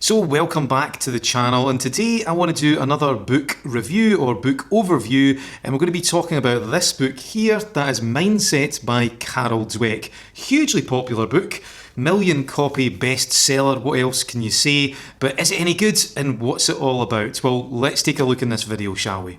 So welcome back to the channel, and today I want to do another book review or book overview, and we're going to be talking about this book here, that is Mindset by Carol Dweck. Hugely popular book, million copy bestseller, what else can you say? But is it any good, and what's it all about? Well, let's take a look in this video, shall we?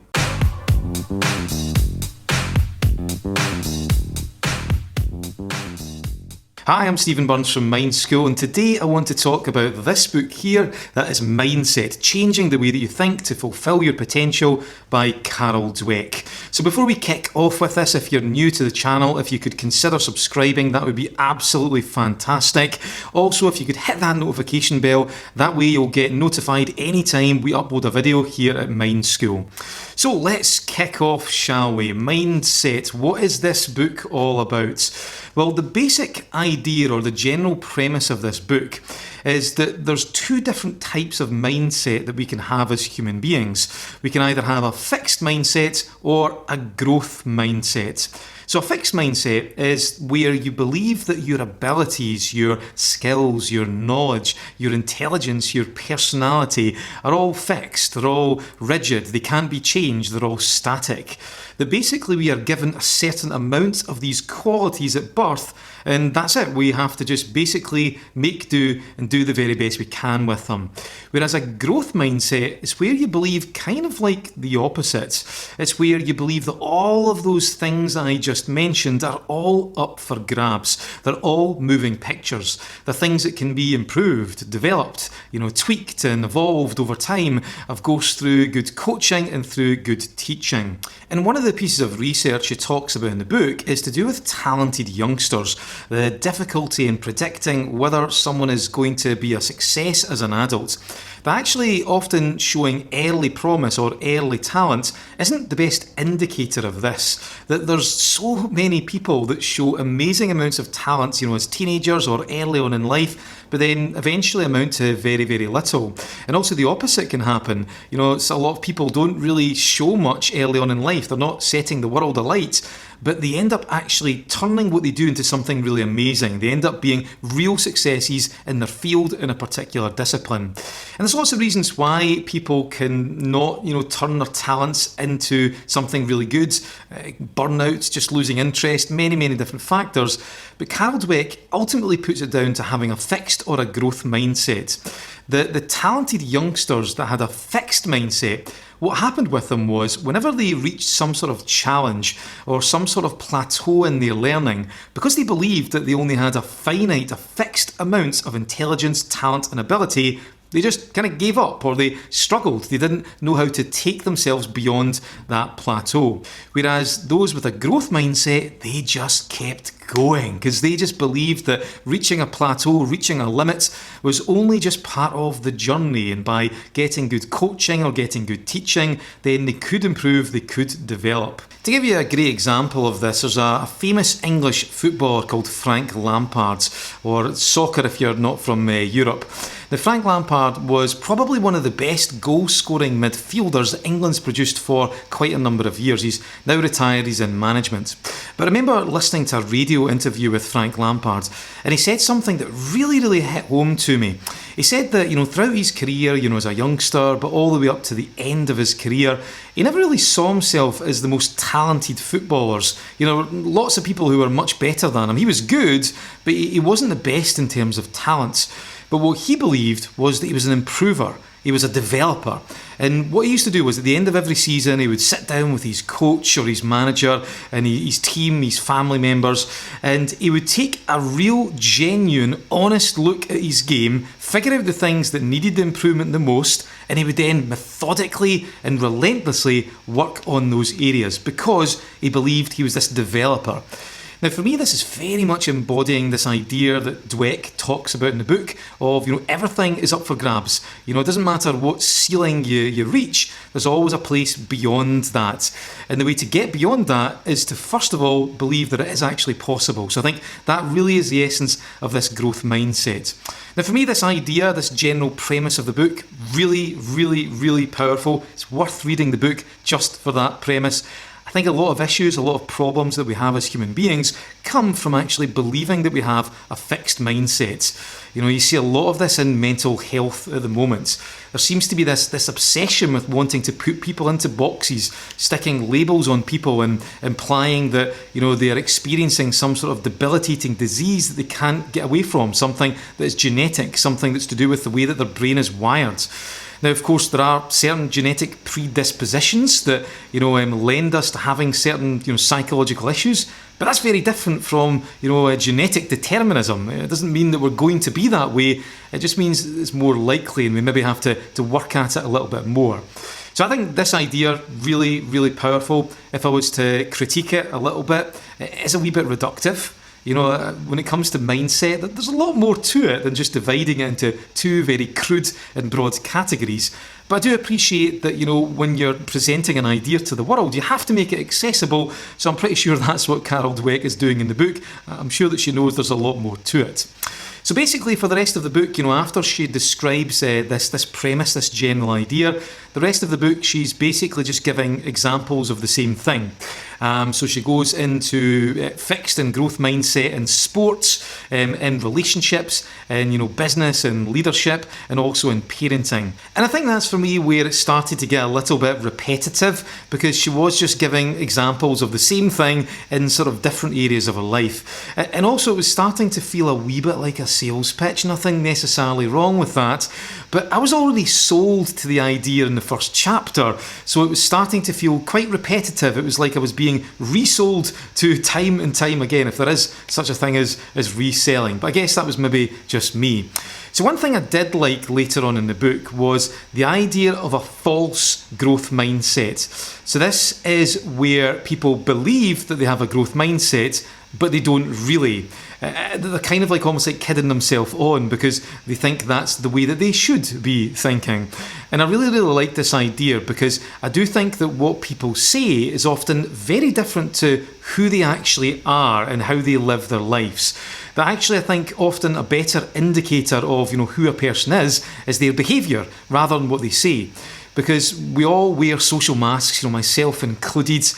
Hi, I'm Stephen Burns from Mind School, and today I want to talk about this book here, that is Mindset, Changing the Way That You Think to Fulfill Your Potential by Carol Dweck. So before we kick off with this, if you're new to the channel, if you could consider subscribing, that would be absolutely fantastic. Also, if you could hit that notification bell, that way you'll get notified anytime we upload a video here at Mind School. So let's kick off, shall we? Mindset, what is this book all about? Well, the basic idea or the general premise of this book is that there's two different types of mindset that we can have as human beings. We can either have a fixed mindset or a growth mindset. So a fixed mindset is where you believe that your abilities, your skills, your knowledge, your intelligence, your personality are all fixed, they're all rigid, they can't be changed, they're all static. That basically we are given a certain amount of these qualities at birth, and that's it. We have to just basically make do and do the very best we can with them. Whereas a growth mindset is where you believe kind of like the opposite. It's where you believe that all of those things that I just mentioned are all up for grabs. They're all moving pictures. They're things that can be improved, developed, tweaked and evolved over time, of course, through good coaching and through good teaching. And one of the pieces of research it talks about in the book is to do with talented youngsters, the difficulty in predicting whether someone is going to be a success as an adult. But actually often showing early promise or early talent isn't the best indicator of this. That there's so many people that show amazing amounts of talent, as teenagers or early on in life, but then eventually amount to very, very little. And also the opposite can happen. A lot of people don't really show much early on in life. They're not setting the world alight, but they end up actually turning what they do into something really amazing. They end up being real successes in their field in a particular discipline. And there's lots of reasons why people can not, turn their talents into something really good. Burnout, just losing interest, many, many different factors. But Carol Dweck ultimately puts it down to having a fixed or a growth mindset. The talented youngsters that had a fixed mindset, what happened with them was whenever they reached some sort of challenge or some sort of plateau in their learning, because they believed that they only had a fixed amount of intelligence, talent and ability, they just kind of gave up, or they struggled. They didn't know how to take themselves beyond that plateau. Whereas those with a growth mindset, they just kept going because they just believed that reaching a plateau, reaching a limit was only just part of the journey, and by getting good coaching or getting good teaching, then they could improve, they could develop. To give you a great example of this, there's a famous English footballer called Frank Lampard, or soccer if you're not from Europe. Now, Frank Lampard was probably one of the best goal-scoring midfielders that England's produced for quite a number of years. He's now retired, he's in management. But I remember listening to a radio interview with Frank Lampard, and he said something that really, really hit home to me. He said that, throughout his career, as a youngster, but all the way up to the end of his career, he never really saw himself as the most talented footballers. Lots of people who were much better than him. He was good, but he wasn't the best in terms of talent. But what he believed was that he was an improver. He was a developer. And what he used to do was at the end of every season, he would sit down with his coach or his manager and his team, his family members, and he would take a real, genuine, honest look at his game, figure out the things that needed the improvement the most, and he would then methodically and relentlessly work on those areas because he believed he was this developer. Now, for me, this is very much embodying this idea that Dweck talks about in the book of, everything is up for grabs. It doesn't matter what ceiling you reach, there's always a place beyond that. And the way to get beyond that is to, first of all, believe that it is actually possible. So I think that really is the essence of this growth mindset. Now, for me, this idea, this general premise of the book, really, really, really powerful. It's worth reading the book just for that premise. I think a lot of issues, a lot of problems that we have as human beings come from actually believing that we have a fixed mindset. You see a lot of this in mental health at the moment. There seems to be this obsession with wanting to put people into boxes, sticking labels on people and implying that, they're experiencing some sort of debilitating disease that they can't get away from, something that is genetic, something that's to do with the way that their brain is wired. Now, of course, there are certain genetic predispositions that, lend us to having certain, psychological issues. But that's very different from, genetic determinism. It doesn't mean that we're going to be that way. It just means it's more likely, and we maybe have to work at it a little bit more. So I think this idea, really, really powerful. If I was to critique it a little bit, it is a wee bit reductive. When it comes to mindset, there's a lot more to it than just dividing it into two very crude and broad categories. But I do appreciate that, when you're presenting an idea to the world, you have to make it accessible. So I'm pretty sure that's what Carol Dweck is doing in the book. I'm sure that she knows there's a lot more to it. So basically, for the rest of the book, after she describes this premise, this general idea, the rest of the book, she's basically just giving examples of the same thing. So she goes into fixed and growth mindset in sports, in relationships, in business and leadership, and also in parenting. And I think that's for me where it started to get a little bit repetitive, because she was just giving examples of the same thing in sort of different areas of her life. And also it was starting to feel a wee bit like a sales pitch. Nothing necessarily wrong with that, but I was already sold to the idea in the first chapter, so it was starting to feel quite repetitive. It was like I was being resold to time and time again, if there is such a thing as reselling. But I guess that was maybe just me. So one thing I did like later on in the book was the idea of a false growth mindset. So this is where people believe that they have a growth mindset, but they don't really. They're kind of like almost like kidding themselves on, because they think that's the way that they should be thinking. And I really, really like this idea, because I do think that what people say is often very different to who they actually are and how they live their lives. But actually, I think often a better indicator of who a person is their behaviour rather than what they say. Because we all wear social masks, myself included.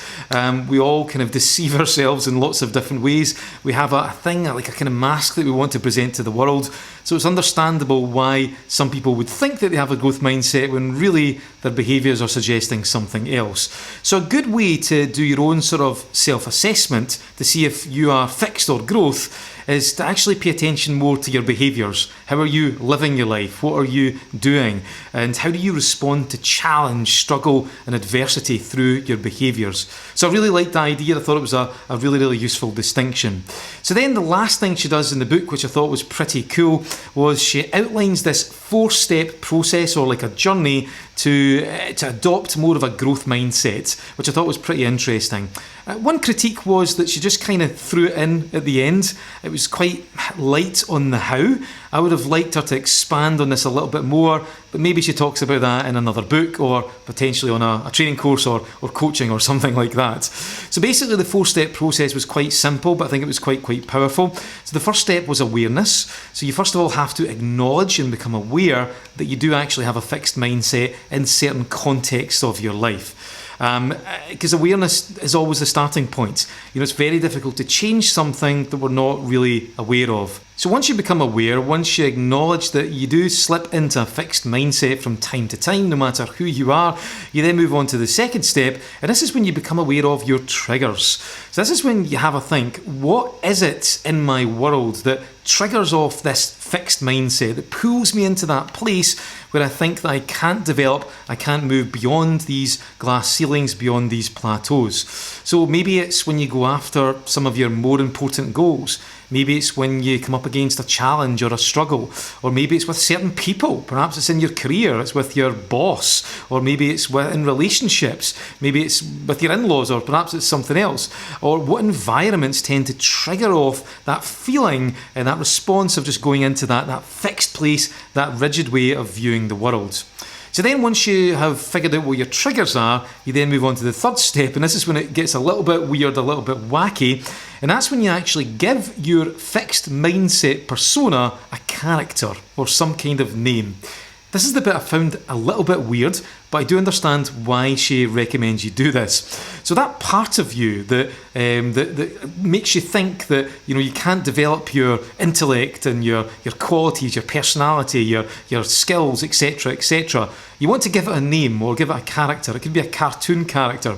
We all kind of deceive ourselves in lots of different ways. We have a thing, like a kind of mask that we want to present to the world. So it's understandable why some people would think that they have a growth mindset when really their behaviours are suggesting something else. So a good way to do your own sort of self-assessment to see if you are fixed or growth is to actually pay attention more to your behaviours. How are you living your life? What are you doing? And how do you respond to challenge, struggle and adversity through your behaviours? So I really liked the idea. I thought it was a really, really useful distinction. So then the last thing she does in the book, which I thought was pretty cool, was she outlines this 4-step process, or like a journey to adopt more of a growth mindset, which I thought was pretty interesting. One critique was that she just kind of threw it in at the end. It was quite light on the how. I would have liked her to expand on this a little bit more, but maybe she talks about that in another book, or potentially on a training course or coaching or something like that. So basically the 4-step process was quite simple, but I think it was quite powerful. So the first step was awareness. So you first of all have to acknowledge and become aware that you do actually have a fixed mindset in certain contexts of your life. Because awareness is always the starting point. It's very difficult to change something that we're not really aware of. So once you become aware, once you acknowledge that you do slip into a fixed mindset from time to time, no matter who you are, you then move on to the second step, and this is when you become aware of your triggers. So this is when you have a think, what is it in my world that triggers off this fixed mindset, that pulls me into that place where I think that I can't develop, I can't move beyond these glass ceilings, beyond these plateaus. So maybe it's when you go after some of your more important goals. Maybe it's when you come up against a challenge or a struggle, or maybe it's with certain people. Perhaps it's in your career, it's with your boss, or maybe it's in relationships, maybe it's with your in-laws, or perhaps it's something else. Or what environments tend to trigger off that feeling and that response of just going into that fixed place, that rigid way of viewing the world. So then once you have figured out what your triggers are, you then move on to the third step, and this is when it gets a little bit weird, a little bit wacky, and that's when you actually give your fixed mindset persona a character or some kind of name. This is the bit I found a little bit weird, but I do understand why she recommends you do this. So that part of you that makes you think that you can't develop your intellect and your qualities, your personality, your skills, etc., etc. You want to give it a name or give it a character. It could be a cartoon character.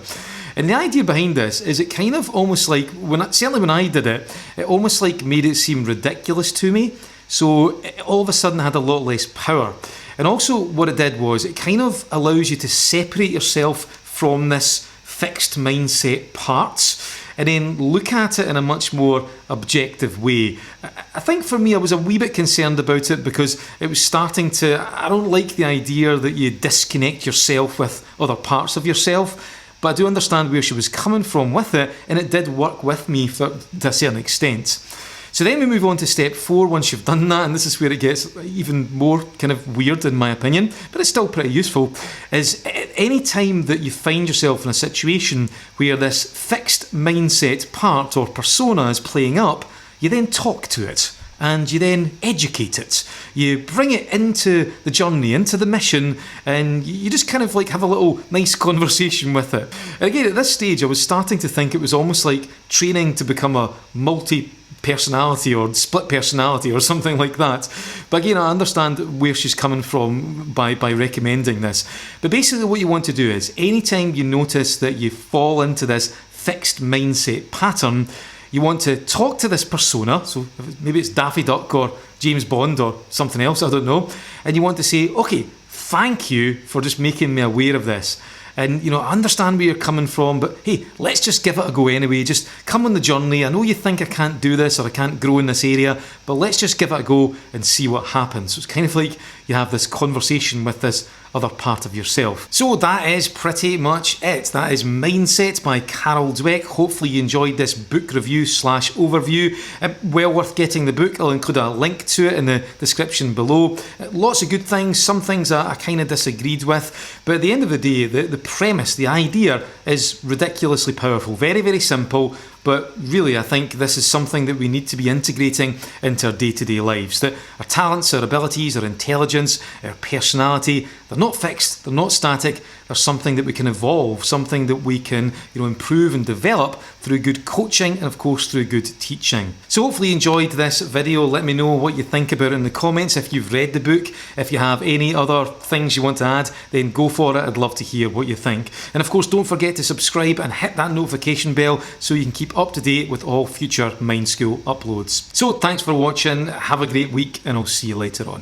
And the idea behind this is it kind of almost like, certainly when I did it, it almost like made it seem ridiculous to me. So it all of a sudden had a lot less power. And also what it did was it kind of allows you to separate yourself from this fixed mindset parts and then look at it in a much more objective way. I think for me I was a wee bit concerned about it because it was starting to, I don't like the idea that you disconnect yourself with other parts of yourself. But I do understand where she was coming from with it, and it did work with me to a certain extent. So then we move on to step 4 once you've done that, and this is where it gets even more kind of weird in my opinion, but it's still pretty useful, is any time that you find yourself in a situation where this fixed mindset part or persona is playing up, you then talk to it. And you then educate it. You bring it into the journey, into the mission, and you just kind of like have a little nice conversation with it. And again, at this stage, I was starting to think it was almost like training to become a multi-personality or split personality or something like that. But again, I understand where she's coming from by recommending this. But basically what you want to do is, anytime you notice that you fall into this fixed mindset pattern, you want to talk to this persona, so maybe it's Daffy Duck or James Bond or something else, I don't know, and you want to say, okay, thank you for just making me aware of this. And, I understand where you're coming from, but hey, let's just give it a go anyway. Just come on the journey. I know you think I can't do this or I can't grow in this area, but let's just give it a go and see what happens. So it's kind of like you have this conversation with this other part of yourself. So that is pretty much it. That is Mindset by Carol Dweck. Hopefully you enjoyed this book review / overview. Well worth getting the book. I'll include a link to it in the description below. Lots of good things, some things I kind of disagreed with, but at the end of the day, the premise, the idea is ridiculously powerful. Very, very simple. But really, I think this is something that we need to be integrating into our day-to-day lives. That our talents, our abilities, our intelligence, our personality, they're not fixed, they're not static, they're something that we can evolve, something that we can improve and develop through good coaching and of course through good teaching. So hopefully you enjoyed this video. Let me know what you think about it in the comments. If you've read the book, if you have any other things you want to add, then go for it. I'd love to hear what you think. And of course, don't forget to subscribe and hit that notification bell so you can keep up to date with all future Mind School uploads. So thanks for watching, have a great week, and I'll see you later on.